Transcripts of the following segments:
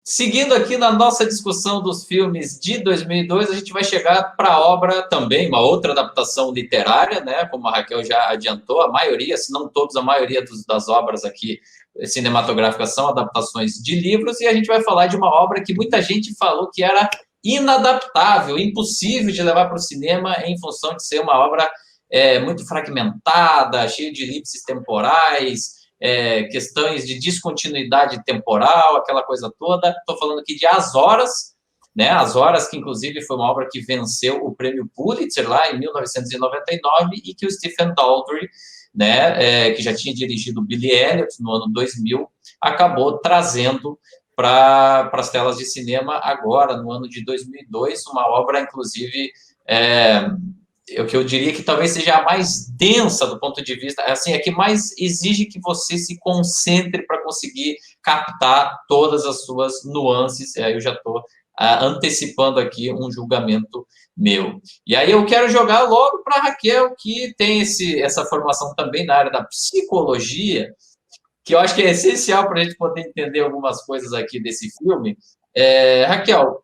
Seguindo aqui na nossa discussão dos filmes de 2002, a gente vai chegar para a obra também, uma outra adaptação literária, né? Como a Raquel já adiantou, a maioria, se não todos, a maioria das obras aqui cinematográficas são adaptações de livros, e a gente vai falar de uma obra que muita gente falou que era inadaptável, impossível de levar para o cinema em função de ser uma obra muito fragmentada, cheia de elipses temporais, questões de descontinuidade temporal, aquela coisa toda. Estou falando aqui de As Horas, né? As Horas, que inclusive foi uma obra que venceu o prêmio Pulitzer lá em 1999 e que o Stephen Daldry, né, que já tinha dirigido Billy Elliot no ano 2000, acabou trazendo para as telas de cinema agora, no ano de 2002, uma obra, inclusive, o que eu diria que talvez seja a mais densa do ponto de vista, assim, é que mais exige que você se concentre para conseguir captar todas as suas nuances, e aí eu já estou antecipando aqui um julgamento meu. E aí eu quero jogar logo para a Raquel, que tem essa formação também na área da psicologia, que eu acho que é essencial para a gente poder entender algumas coisas aqui desse filme. Raquel,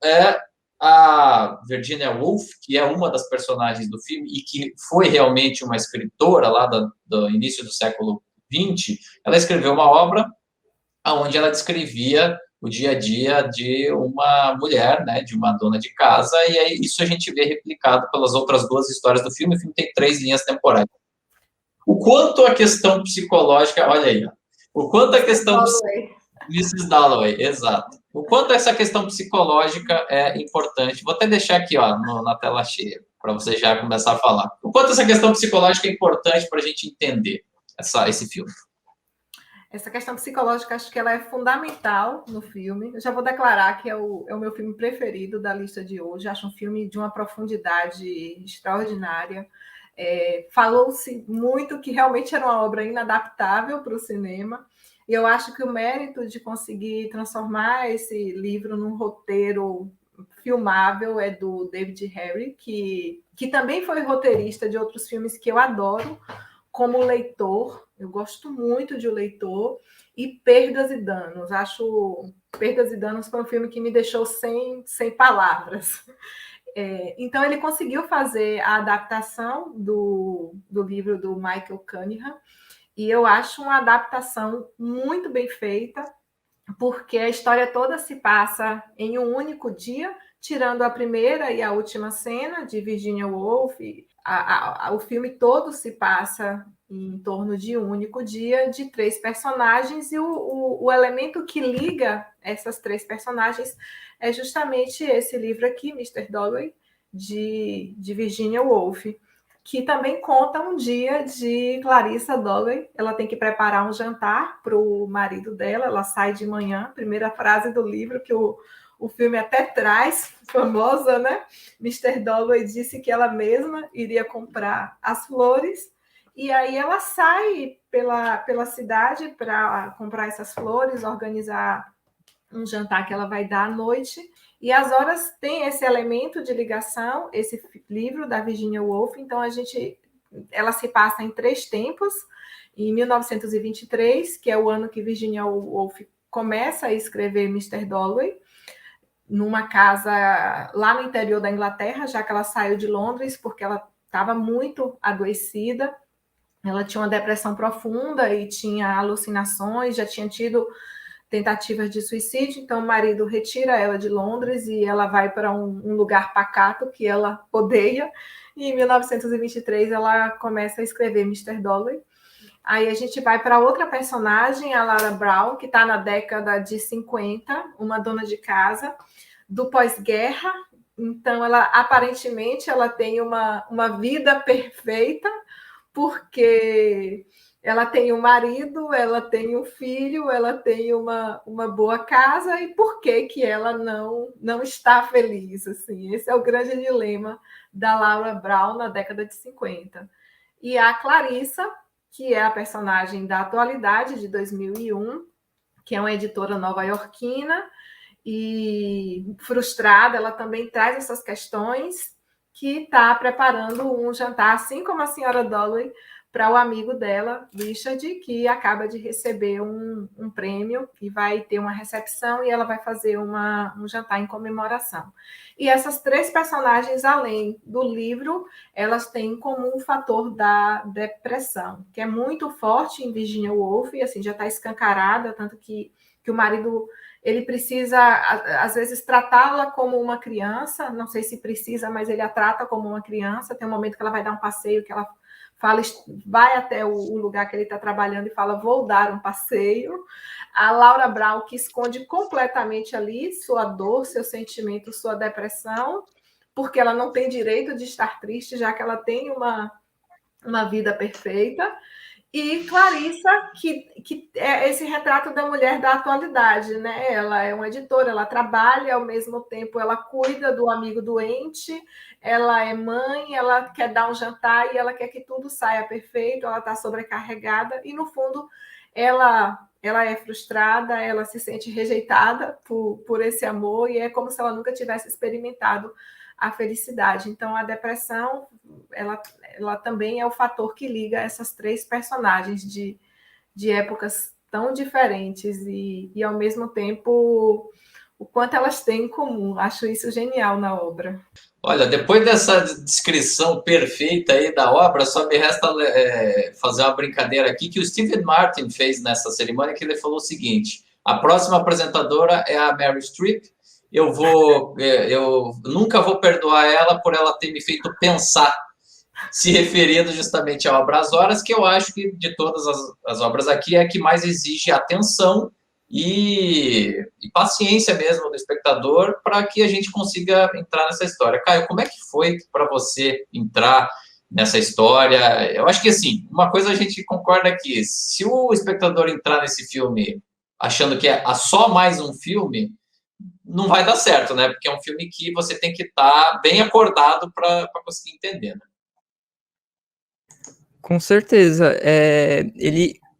a Virginia Woolf, que é uma das personagens do filme e que foi realmente uma escritora lá do início do século XX, ela escreveu uma obra onde ela descrevia o dia a dia de uma mulher, né, de uma dona de casa, e aí isso a gente vê replicado pelas outras duas histórias do filme. O filme tem 3 linhas temporais. O quanto a questão psicológica, olha aí, o quanto a questão Mrs. Dalloway, exato. O quanto essa questão psicológica é importante. Vou até deixar aqui, ó, na tela cheia, para você já começar a falar. O quanto essa questão psicológica é importante para a gente entender esse filme. Essa questão psicológica, acho que ela é fundamental no filme. Eu já vou declarar que é o meu filme preferido da lista de hoje. Acho um filme de uma profundidade extraordinária. Falou-se muito que realmente era uma obra inadaptável para o cinema. E eu acho que o mérito de conseguir transformar esse livro num roteiro filmável é do David Harry, que também foi roteirista de outros filmes que eu adoro, como O Leitor. Eu gosto muito de O Leitor. E Perdas e Danos. Acho Perdas e Danos foi um filme que me deixou sem palavras. Então, ele conseguiu fazer a adaptação do livro do Michael Cunningham, e eu acho uma adaptação muito bem feita, porque a história toda se passa em um único dia, tirando a primeira e a última cena de Virginia Woolf. O filme todo se passa em torno de um único dia, de 3 personagens, e o elemento que liga essas 3 personagens é justamente esse livro aqui, Mr. Dalloway, de Virginia Woolf, que também conta um dia de Clarissa Dalloway. Ela tem que preparar um jantar para o marido dela, ela sai de manhã, primeira frase do livro que o filme até traz, famosa, né? Mr. Dalloway disse que ela mesma iria comprar as flores, e aí ela sai pela cidade para comprar essas flores, organizar um jantar que ela vai dar à noite. E As Horas tem esse elemento de ligação, esse livro da Virginia Woolf. Então ela se passa em 3 tempos. Em 1923, que é o ano que Virginia Woolf começa a escrever Mr. Dalloway, numa casa lá no interior da Inglaterra, já que ela saiu de Londres porque ela estava muito adoecida. Ela tinha uma depressão profunda e tinha alucinações, já tinha tido tentativas de suicídio. Então o marido retira ela de Londres e ela vai para um lugar pacato que ela odeia, e em 1923 ela começa a escrever Mr. Dalloway. Aí a gente vai para outra personagem, a Lara Brown, que está na década de 50, uma dona de casa do pós-guerra. Então ela aparentemente ela tem uma vida perfeita, porque ela tem um marido, ela tem um filho, ela tem uma boa casa, e por que ela não está feliz? Assim, esse é o grande dilema da Laura Brown na década de 50. E a Clarissa, que é a personagem da atualidade, de 2001, que é uma editora nova-iorquina, e frustrada, ela também traz essas questões, que está preparando um jantar, assim como a senhora Dalloway, para o amigo dela, Richard, que acaba de receber um prêmio e vai ter uma recepção e ela vai fazer um jantar em comemoração. E essas três personagens, além do livro, elas têm em comum o fator da depressão, que é muito forte em Virginia Woolf, e assim, já está escancarada, tanto que o marido ele precisa, às vezes, tratá-la como uma criança, não sei se precisa, mas ele a trata como uma criança. Tem um momento que ela vai dar um passeio, que ela fala, vai até o lugar que ele está trabalhando e fala, vou dar um passeio. A Laura Brown, que esconde completamente ali sua dor, seu sentimento, sua depressão, porque ela não tem direito de estar triste, já que ela tem uma vida perfeita. E Clarissa, que é esse retrato da mulher da atualidade, né? Ela é uma editora, ela trabalha, ao mesmo tempo ela cuida do amigo doente, ela é mãe, ela quer dar um jantar e ela quer que tudo saia perfeito, ela está sobrecarregada e, no fundo, ela é frustrada, ela se sente rejeitada por esse amor e é como se ela nunca tivesse experimentado a felicidade. Então, a depressão, ela também é o fator que liga essas três personagens de épocas tão diferentes e, ao mesmo tempo, o quanto elas têm em comum. Acho isso genial na obra. Olha, depois dessa descrição perfeita aí da obra, só me resta fazer uma brincadeira aqui que o Stephen Martin fez nessa cerimônia, que ele falou o seguinte: a próxima apresentadora é a Meryl Streep. Eu nunca vou perdoar ela por ela ter me feito pensar, se referindo justamente à obra As Horas, que eu acho que de todas as obras aqui é a que mais exige atenção e paciência mesmo do espectador para que a gente consiga entrar nessa história. Caio, como é que foi para você entrar nessa história? Eu acho que, assim, uma coisa a gente concorda aqui, se o espectador entrar nesse filme achando que é só mais um filme, não vai dar certo, né? Porque é um filme que você tem que estar bem acordado para conseguir entender, né? Com certeza.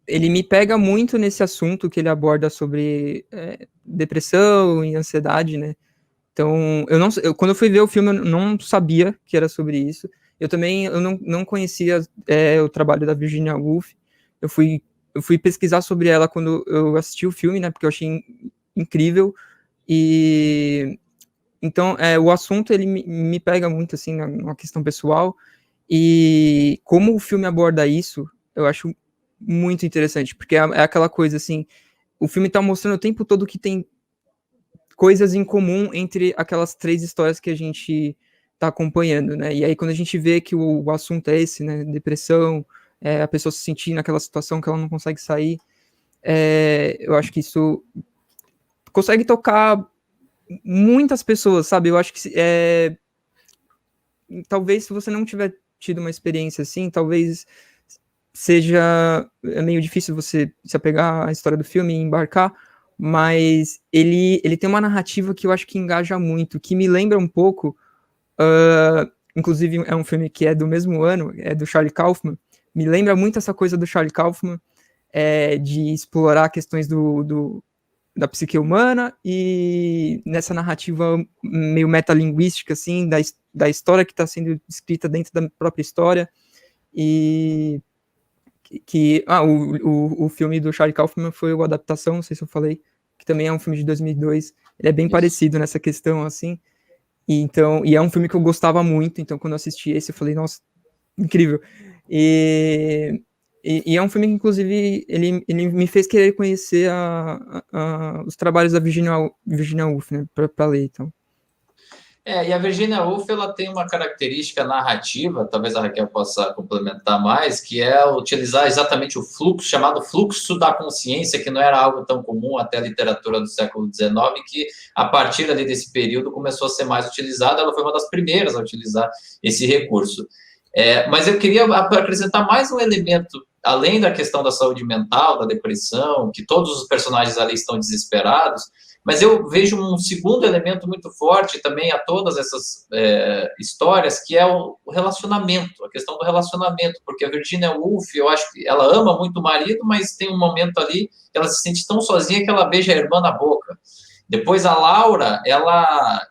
Ele me pega muito nesse assunto que ele aborda sobre depressão e ansiedade, né? Então, quando eu fui ver o filme, eu não sabia que era sobre isso. Eu não conhecia o trabalho da Virginia Woolf. Eu fui pesquisar sobre ela quando eu assisti o filme, né? Porque eu achei incrível. E então, o assunto ele me pega muito assim na questão pessoal. E como o filme aborda isso, eu acho muito interessante, porque é aquela coisa assim, o filme tá mostrando o tempo todo que tem coisas em comum entre aquelas três histórias que a gente tá acompanhando, né? E aí quando a gente vê que o assunto é esse, né, depressão, a pessoa se sentir naquela situação que ela não consegue sair, eu acho que isso consegue tocar muitas pessoas, sabe? Eu acho que talvez se você não tiver tido uma experiência assim, talvez seja meio difícil você se apegar à história do filme e embarcar, mas ele tem uma narrativa que eu acho que engaja muito, que me lembra um pouco, inclusive é um filme que é do mesmo ano, é do Charlie Kaufman, me lembra muito essa coisa do Charlie Kaufman, de explorar questões da psique humana e nessa narrativa meio metalinguística, assim, da história que está sendo escrita dentro da própria história. E o filme do Charlie Kaufman foi o Adaptação, não sei se eu falei, que também é um filme de 2002. Ele é bem parecido nessa questão, assim. E é um filme que eu gostava muito, então quando eu assisti esse, eu falei, nossa, incrível. E é um filme que, inclusive, ele me fez querer conhecer os trabalhos da Virginia Woolf, né, para ler, então. E a Virginia Woolf, ela tem uma característica narrativa, talvez a Raquel possa complementar mais, que é utilizar exatamente o fluxo, chamado fluxo da consciência, que não era algo tão comum até a literatura do século XIX, que a partir ali desse período começou a ser mais utilizada. Ela foi uma das primeiras a utilizar esse recurso. Mas eu queria acrescentar mais um elemento, além da questão da saúde mental, da depressão, que todos os personagens ali estão desesperados, mas eu vejo um segundo elemento muito forte também a todas essas histórias, que é o relacionamento, a questão do relacionamento, porque a Virginia Woolf, eu acho que ela ama muito o marido, mas tem um momento ali que ela se sente tão sozinha que ela beija a irmã na boca. Depois a Laura, ela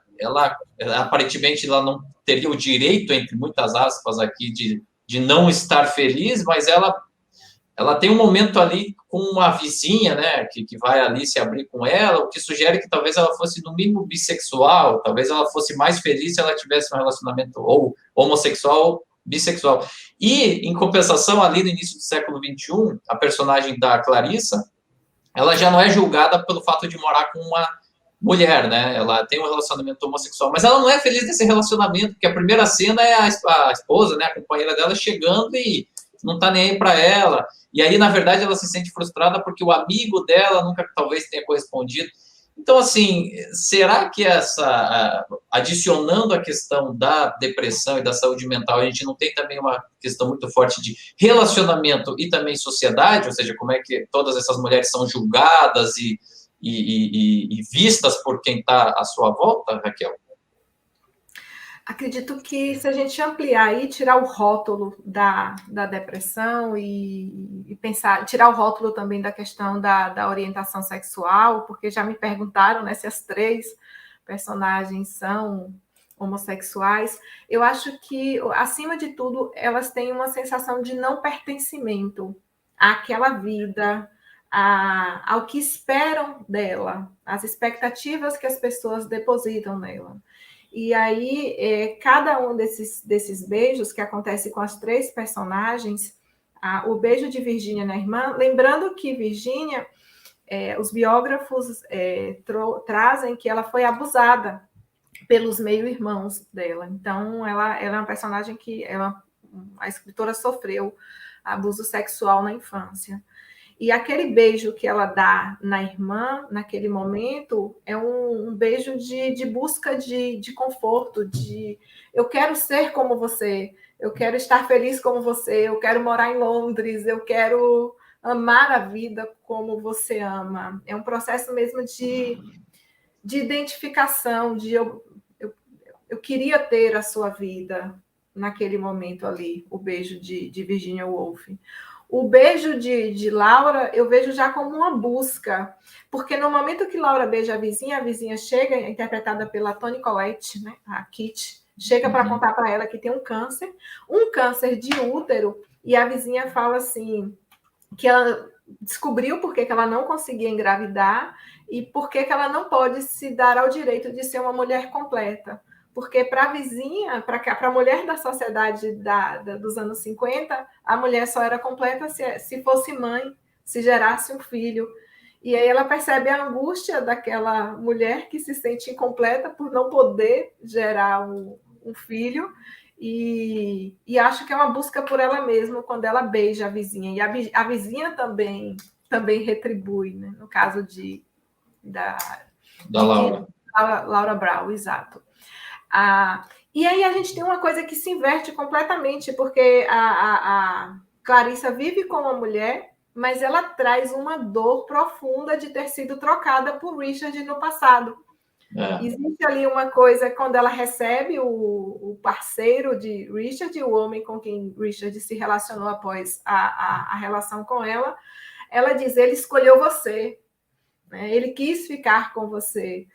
aparentemente ela não teria o direito, entre muitas aspas aqui, de de não estar feliz, mas ela tem um momento ali com uma vizinha, né, que vai ali se abrir com ela, o que sugere que talvez ela fosse, no mínimo, bissexual, talvez ela fosse mais feliz se ela tivesse um relacionamento ou homossexual ou bissexual. E, em compensação, ali no início do século XXI, a personagem da Clarissa, ela já não é julgada pelo fato de morar com uma mulher, né? Ela tem um relacionamento homossexual, mas ela não é feliz nesse relacionamento, porque a primeira cena é a esposa, né, a companheira dela, chegando e não tá nem aí para ela. E aí, na verdade, ela se sente frustrada porque o amigo dela nunca, talvez, tenha correspondido. Então, assim, será que adicionando a questão da depressão e da saúde mental, a gente não tem também uma questão muito forte de relacionamento e também sociedade, ou seja, como é que todas essas mulheres são julgadas e vistas por quem está à sua volta, Raquel? Acredito que se a gente ampliar e tirar o rótulo da depressão e pensar, tirar o rótulo também da questão da orientação sexual, porque já me perguntaram, né, se as 3 personagens são homossexuais, eu acho que, acima de tudo, elas têm uma sensação de não pertencimento àquela vida, ao que esperam dela, às expectativas que as pessoas depositam nela. E aí, cada um desses beijos que acontece com as 3 personagens, o beijo de Virginia na irmã, lembrando que Virginia, os biógrafos trazem que ela foi abusada pelos meio-irmãos dela. Então, ela é uma personagem que a escritora sofreu abuso sexual na infância. E aquele beijo que ela dá na irmã, naquele momento, é um beijo de busca de conforto, de eu quero ser como você, eu quero estar feliz como você, eu quero morar em Londres, eu quero amar a vida como você ama. É um processo mesmo de identificação, de eu queria ter a sua vida naquele momento ali, o beijo de Virginia Woolf. O beijo de Laura, eu vejo já como uma busca, porque no momento que Laura beija a vizinha chega, interpretada pela Toni Collette, né, a Kit, chega para contar para ela que tem um câncer de útero, e a vizinha fala assim, que ela descobriu por que ela não conseguia engravidar e por que ela não pode se dar ao direito de ser uma mulher completa. Porque para a vizinha, para a mulher da sociedade dos anos 50, a mulher só era completa se fosse mãe, se gerasse um filho. E aí ela percebe a angústia daquela mulher que se sente incompleta por não poder gerar um filho, e acho que é uma busca por ela mesma quando ela beija a vizinha. E a vizinha também retribui, né? No caso da Laura. Laura Brown, exato. E aí a gente tem uma coisa que se inverte completamente, porque a Clarissa vive com uma mulher, mas ela traz uma dor profunda de ter sido trocada por Richard no passado. Existe ali uma coisa, quando ela recebe o parceiro de Richard, o homem com quem Richard se relacionou após a relação com ela, ela diz, ele escolheu você, né? Ele quis ficar com você,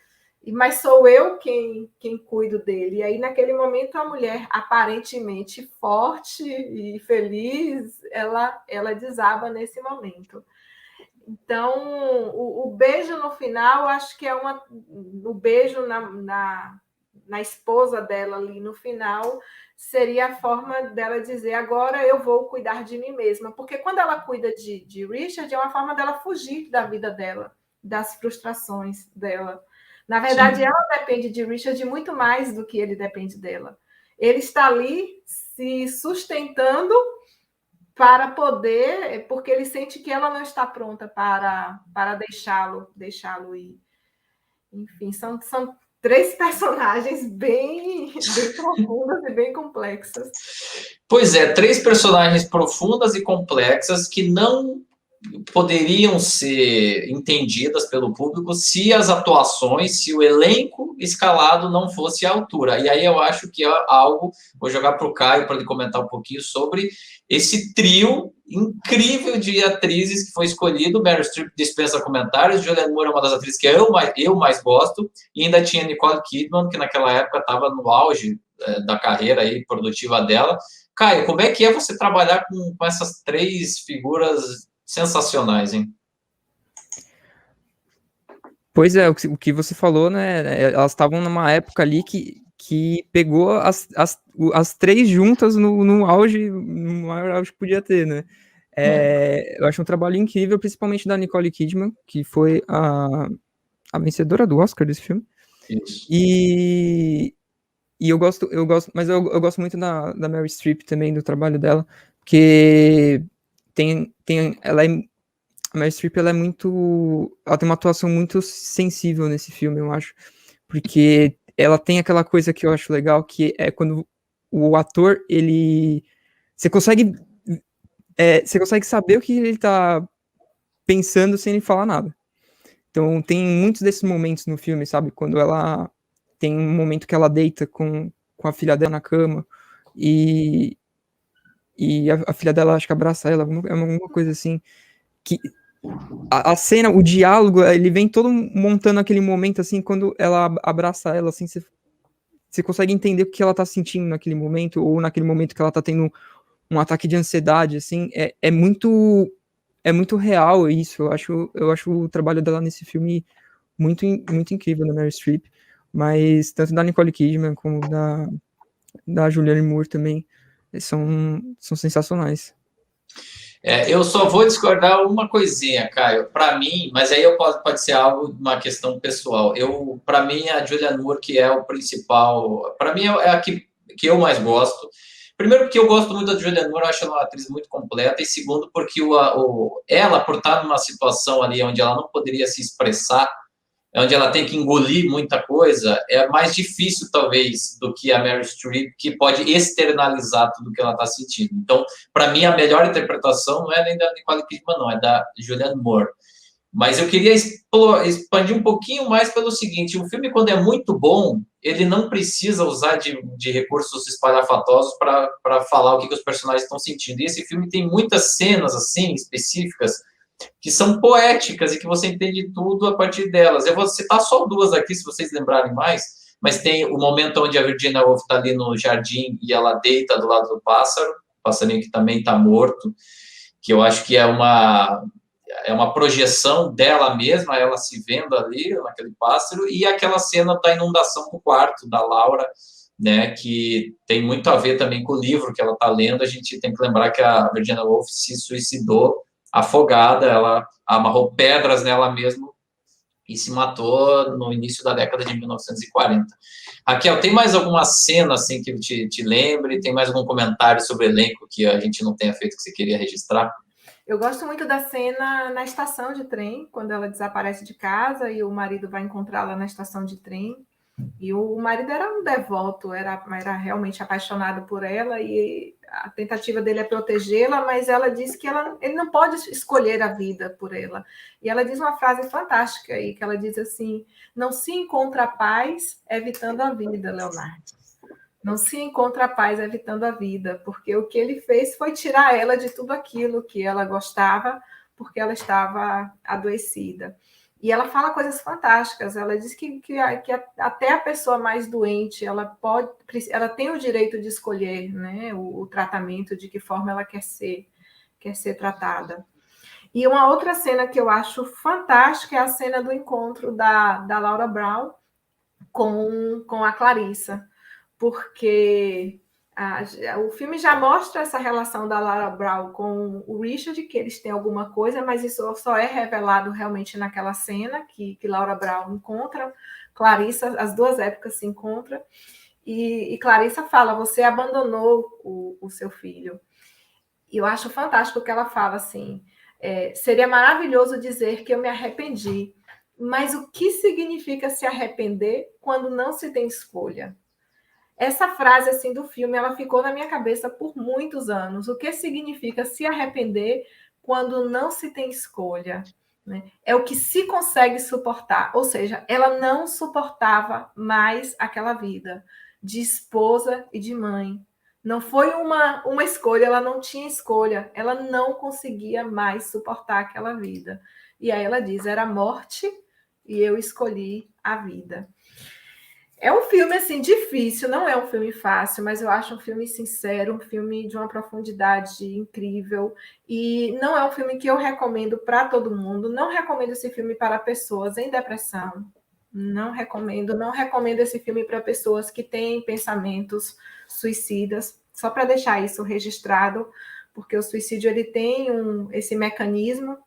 mas sou eu quem cuido dele. E aí, naquele momento, a mulher, aparentemente forte e feliz, ela desaba nesse momento. Então, o beijo no final, acho que é o beijo na esposa dela ali no final, seria a forma dela dizer, agora eu vou cuidar de mim mesma. Porque quando ela cuida de Richard, é uma forma dela fugir da vida dela, das frustrações dela. Na verdade, sim, ela depende de Richard muito mais do que ele depende dela. Ele está ali se sustentando para poder, porque ele sente que ela não está pronta para deixá-lo ir. Enfim, são 3 personagens bem profundas e bem complexas. Pois é, 3 personagens profundas e complexas que não poderiam ser entendidas pelo público se as atuações, se o elenco escalado não fosse à altura. E aí eu acho que é algo, vou jogar para o Caio para ele comentar um pouquinho sobre esse trio incrível de atrizes que foi escolhido. Meryl Streep dispensa comentários, Julianne Moore é uma das atrizes que eu mais gosto, e ainda tinha Nicole Kidman, que naquela época estava no auge da carreira aí, produtiva dela. Caio, como é que é você trabalhar com essas três figuras sensacionais, hein? Pois é, o que você falou, né? Elas estavam numa época ali que pegou as três juntas no auge, no maior auge que podia ter, né? Eu acho um trabalho incrível, principalmente da Nicole Kidman, que foi a vencedora do Oscar desse filme. Isso. E eu gosto, mas eu gosto muito da Meryl Streep também, do trabalho dela, porque ela a Meryl Streep, ela tem uma atuação muito sensível nesse filme, eu acho, porque ela tem aquela coisa que eu acho legal, que é quando o ator, você consegue saber o que ele tá pensando sem ele falar nada. Então, tem muitos desses momentos no filme, sabe? Quando ela tem um momento que ela deita com a filha dela na cama e a filha dela, acho que abraça ela, alguma coisa assim, que a cena, o diálogo, ele vem todo montando aquele momento, assim, quando ela abraça ela, assim, você consegue entender o que ela tá sentindo naquele momento, ou naquele momento que ela tá tendo um ataque de ansiedade, assim, é muito real isso. Eu acho o trabalho dela nesse filme muito incrível, da Meryl Streep, mas tanto da Nicole Kidman como da Julianne Moore também são sensacionais. Eu só vou discordar uma coisinha, Caio. Para mim, mas aí pode ser algo, uma questão pessoal. Para mim, a Julianne Moore, que é o principal, para mim é a que eu mais gosto. Primeiro, porque eu gosto muito da Julianne Moore, eu acho ela uma atriz muito completa. E segundo, porque ela, por estar numa situação ali onde ela não poderia se expressar, onde ela tem que engolir muita coisa, é mais difícil, talvez, do que a Meryl Streep, que pode externalizar tudo que ela está sentindo. Então, para mim, a melhor interpretação não é nem da Nicole Kidman, não, é da Julianne Moore. Mas eu queria expandir um pouquinho mais pelo seguinte: o filme, quando é muito bom, ele não precisa usar de recursos espalhafatosos para falar o que os personagens estão sentindo. E esse filme tem muitas cenas, assim, específicas, que são poéticas e que você entende tudo a partir delas. Eu vou citar só duas aqui, se vocês lembrarem mais, mas tem o momento onde a Virginia Woolf está ali no jardim e ela deita do lado do pássaro, passarinho que também está morto, que eu acho que é uma projeção dela mesma, ela se vendo ali, naquele pássaro, e aquela cena da inundação no quarto da Laura, né, que tem muito a ver também com o livro que ela está lendo. A gente tem que lembrar que a Virginia Woolf se suicidou afogada, ela amarrou pedras nela mesma e se matou no início da década de 1940. Raquel, tem mais alguma cena assim que te lembre? Tem mais algum comentário sobre o elenco que a gente não tenha feito que você queria registrar? Eu gosto muito da cena na estação de trem, quando ela desaparece de casa e o marido vai encontrá-la na estação de trem. E o marido era um devoto, era realmente apaixonado por ela, e a tentativa dele é protegê-la, mas ela diz que ele não pode escolher a vida por ela. E ela diz uma frase fantástica aí, que ela diz assim: não se encontra paz evitando a vida, Leonardo. Não se encontra paz evitando a vida, porque o que ele fez foi tirar ela de tudo aquilo que ela gostava, porque ela estava adoecida. E ela fala coisas fantásticas. Ela diz que até a pessoa mais doente, ela tem o direito de escolher, né, o tratamento, de que forma ela quer ser tratada. E uma outra cena que eu acho fantástica é a cena do encontro da Laura Brown com a Clarissa, porque o filme já mostra essa relação da Laura Brown com o Richard, que eles têm alguma coisa, mas isso só é revelado realmente naquela cena que Laura Brown encontra Clarissa, as duas épocas se encontram, e Clarissa fala: você abandonou o seu filho. E eu acho fantástico que ela fala assim: seria maravilhoso dizer que eu me arrependi, mas o que significa se arrepender quando não se tem escolha? Essa frase assim do filme, ela ficou na minha cabeça por muitos anos. O que significa se arrepender quando não se tem escolha? Né? É o que se consegue suportar. Ou seja, ela não suportava mais aquela vida de esposa e de mãe. Não foi uma escolha, ela não tinha escolha. Ela não conseguia mais suportar aquela vida. E aí ela diz: era a morte e eu escolhi a vida. É um filme, assim, difícil, não é um filme fácil, mas eu acho um filme sincero, um filme de uma profundidade incrível, e não é um filme que eu recomendo para todo mundo, não recomendo esse filme para pessoas em depressão, não recomendo esse filme para pessoas que têm pensamentos suicidas, só para deixar isso registrado, porque o suicídio ele tem esse mecanismo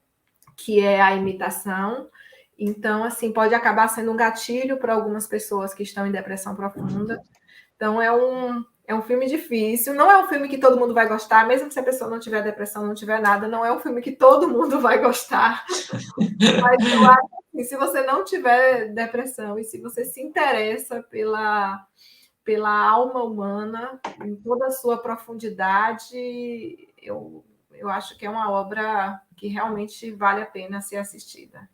que é a imitação. Então, assim, pode acabar sendo um gatilho para algumas pessoas que estão em depressão profunda. Então, é um filme difícil. Não é um filme que todo mundo vai gostar, mesmo se a pessoa não tiver depressão, não tiver nada, não é um filme que todo mundo vai gostar. Mas eu acho que se você não tiver depressão e se você se interessa pela alma humana, em toda a sua profundidade, eu acho que é uma obra que realmente vale a pena ser assistida.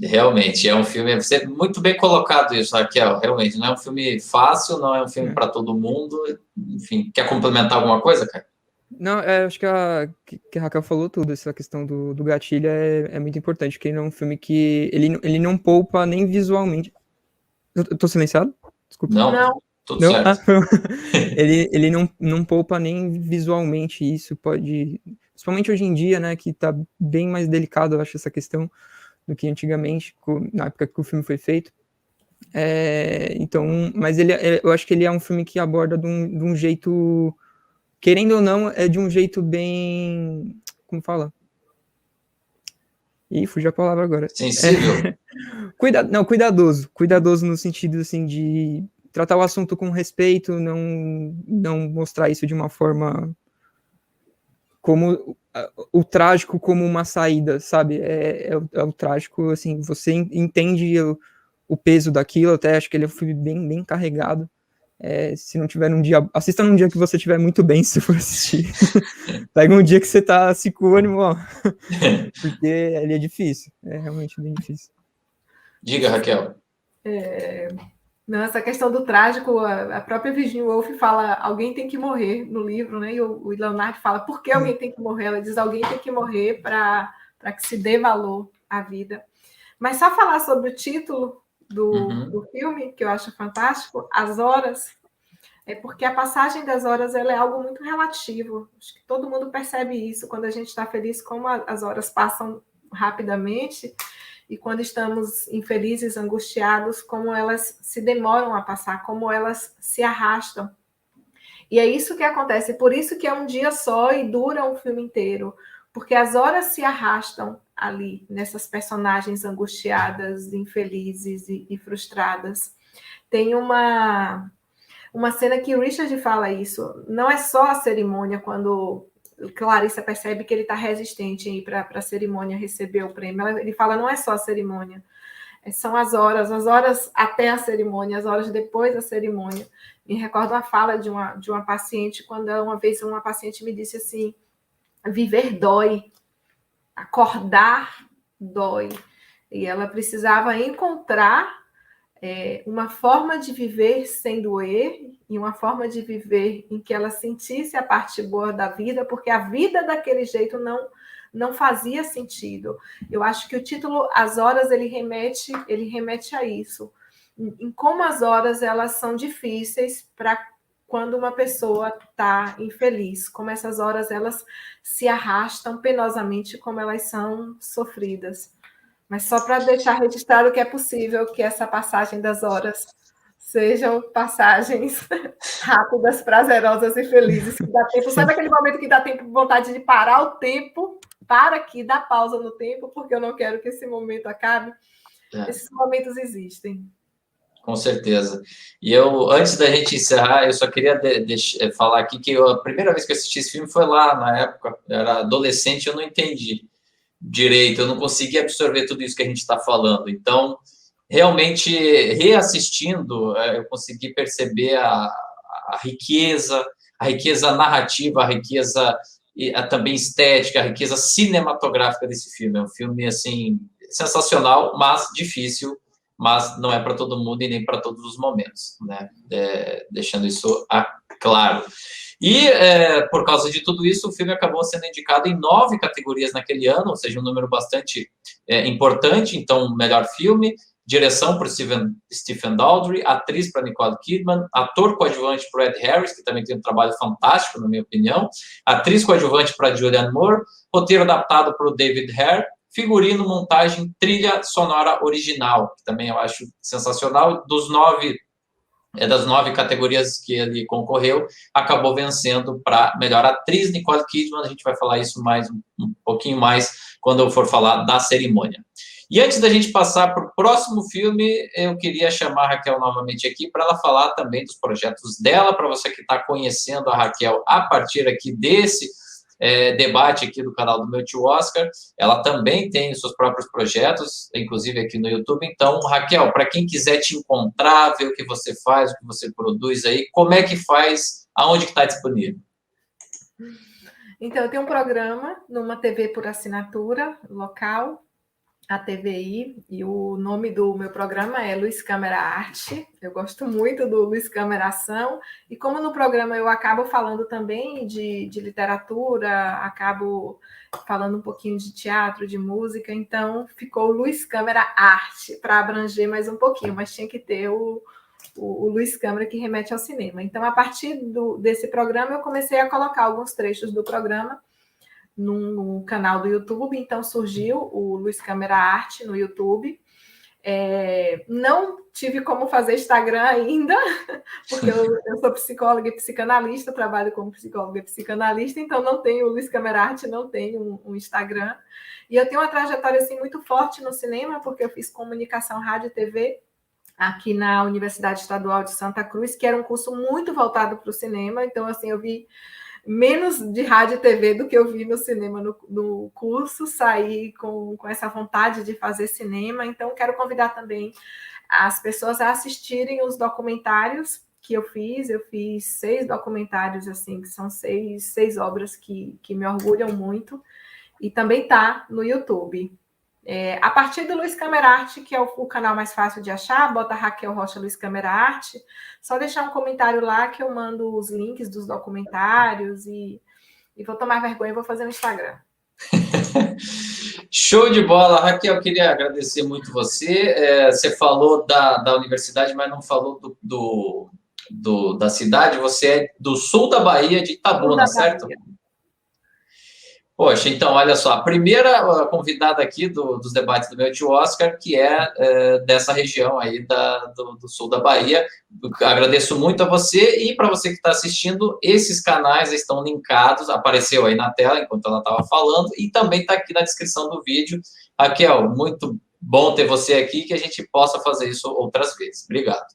Realmente, é um filme, você muito bem colocado isso, Raquel, realmente, não é um filme fácil, não é um filme para todo mundo, enfim, quer complementar alguma coisa, cara? Não, acho que a Raquel falou tudo, essa questão do gatilho é muito importante, porque ele é um filme que ele não poupa nem visualmente. Eu tô silenciado? Desculpa. Não. Tudo certo. Ele não poupa nem visualmente, isso pode... Principalmente hoje em dia, né, que tá bem mais delicado, eu acho, essa questão do que antigamente, na época que o filme foi feito. Então, mas eu acho que ele é um filme que aborda de um jeito, querendo ou não, é de um jeito bem... Como fala? Ih, fugiu a palavra agora. Sensível? Cuidadoso. Cuidadoso no sentido, assim, de tratar o assunto com respeito, não mostrar isso de uma forma como o trágico como uma saída, sabe? É o trágico, assim, você entende o peso daquilo, até acho que ele é um filme bem, bem carregado. Se não tiver um dia... Assista num dia que você estiver muito bem, se for assistir. Pega um dia que você tá assim com o ânimo, ó. Porque ele é difícil. É realmente bem difícil. Diga, Raquel. Não, essa questão do trágico, a própria Virginia Woolf fala, alguém tem que morrer no livro, né? E o Leonardo fala, por que alguém tem que morrer? Ela diz, alguém tem que morrer para que se dê valor à vida. Mas só falar sobre o título do filme, que eu acho fantástico, As Horas, é porque a passagem das horas ela é algo muito relativo. Acho que todo mundo percebe isso quando a gente está feliz, como as horas passam rapidamente, e quando estamos infelizes, angustiados, como elas se demoram a passar, como elas se arrastam. E é isso que acontece, por isso que é um dia só e dura um filme inteiro, porque as horas se arrastam ali, nessas personagens angustiadas, infelizes e frustradas. Tem uma cena que o Richard fala isso, não é só a cerimônia, quando Clarissa percebe que ele está resistente para a cerimônia receber o prêmio. Ele fala, não é só a cerimônia, são as horas até a cerimônia, as horas depois da cerimônia. Me recordo uma fala de uma paciente, quando uma vez uma paciente me disse assim, viver dói, acordar dói. E ela precisava encontrar uma forma de viver sem doer e uma forma de viver em que ela sentisse a parte boa da vida, porque a vida daquele jeito não fazia sentido. Eu acho que o título As Horas ele remete a isso, em como as horas elas são difíceis para quando uma pessoa está infeliz, como essas horas elas se arrastam penosamente, como elas são sofridas. Mas só para deixar registrado que é possível que essa passagem das horas sejam passagens rápidas, prazerosas e felizes, que dá tempo. Sabe aquele momento que dá tempo, vontade de parar o tempo? Para aqui, dá pausa no tempo, porque eu não quero que esse momento acabe. Esses momentos existem. Com certeza. E antes da gente encerrar, eu só queria falar aqui que a primeira vez que eu assisti esse filme foi lá, na época, eu era adolescente, eu não entendi direito, eu não consegui absorver tudo isso que a gente está falando. Então, realmente, reassistindo, eu consegui perceber a riqueza narrativa, a riqueza também estética, a riqueza cinematográfica desse filme. É um filme, assim, sensacional, mas difícil, mas não é para todo mundo e nem para todos os momentos, né? Deixando isso claro. E, por causa de tudo isso, o filme acabou sendo indicado em 9 categorias naquele ano, ou seja, um número bastante importante. Então, melhor filme, direção para Stephen Daldry, atriz para Nicole Kidman, ator coadjuvante para Ed Harris, que também tem um trabalho fantástico, na minha opinião, atriz coadjuvante para Julianne Moore, roteiro adaptado para o David Hare, figurino, montagem, trilha sonora original, que também eu acho sensacional. Das 9 categorias que ele concorreu, acabou vencendo para melhor atriz Nicole Kidman. A gente vai falar isso um pouquinho mais quando eu for falar da cerimônia. E antes da gente passar para o próximo filme, eu queria chamar a Raquel novamente aqui para ela falar também dos projetos dela, para você que está conhecendo a Raquel a partir aqui desse debate aqui do canal do Meu Tio Oscar. Ela também tem os seus próprios projetos, inclusive aqui no YouTube. Então, Raquel, para quem quiser te encontrar, ver o que você faz, o que você produz aí, como é que faz, aonde que está disponível? Então, eu tenho um programa numa TV por assinatura local, a TVI, e o nome do meu programa é Luiz Câmara Arte. Eu gosto muito do Luiz Câmara Ação, e como no programa eu acabo falando também de literatura, acabo falando um pouquinho de teatro, de música, então ficou Luiz Câmara Arte, para abranger mais um pouquinho, mas tinha que ter o Luiz Câmara que remete ao cinema. Então, a partir desse programa, eu comecei a colocar alguns trechos do programa no canal do YouTube, então surgiu o Luiz Câmara Arte no YouTube. Não tive como fazer Instagram ainda, porque eu sou psicóloga e psicanalista, trabalho como psicóloga e psicanalista, então não tenho o Luiz Câmara Arte, não tenho um Instagram. E eu tenho uma trajetória assim, muito forte no cinema, porque eu fiz comunicação, rádio e TV aqui na Universidade Estadual de Santa Cruz, que era um curso muito voltado para o cinema, então assim, eu vi menos de rádio e TV do que eu vi no cinema no curso, saí com essa vontade de fazer cinema, então quero convidar também as pessoas a assistirem os documentários que eu fiz 6 documentários, assim, que são 6 obras que me orgulham muito, e também está no YouTube. A partir do Luiz Câmara Arte, que é o canal mais fácil de achar, bota Raquel Rocha Luiz Câmara Arte, só deixar um comentário lá que eu mando os links dos documentários e vou tomar vergonha e vou fazer no Instagram. Show de bola, Raquel, eu queria agradecer muito você. Você falou da universidade, mas não falou da cidade. Você é do sul da Bahia, de Itabuna, certo? Poxa, então, olha só, a primeira convidada aqui dos debates do Meu Tio Oscar, que é dessa região aí do sul da Bahia. Agradeço muito a você, e para você que está assistindo, esses canais estão linkados, apareceu aí na tela enquanto ela estava falando, e também está aqui na descrição do vídeo. Raquel, muito bom ter você aqui, que a gente possa fazer isso outras vezes. Obrigado.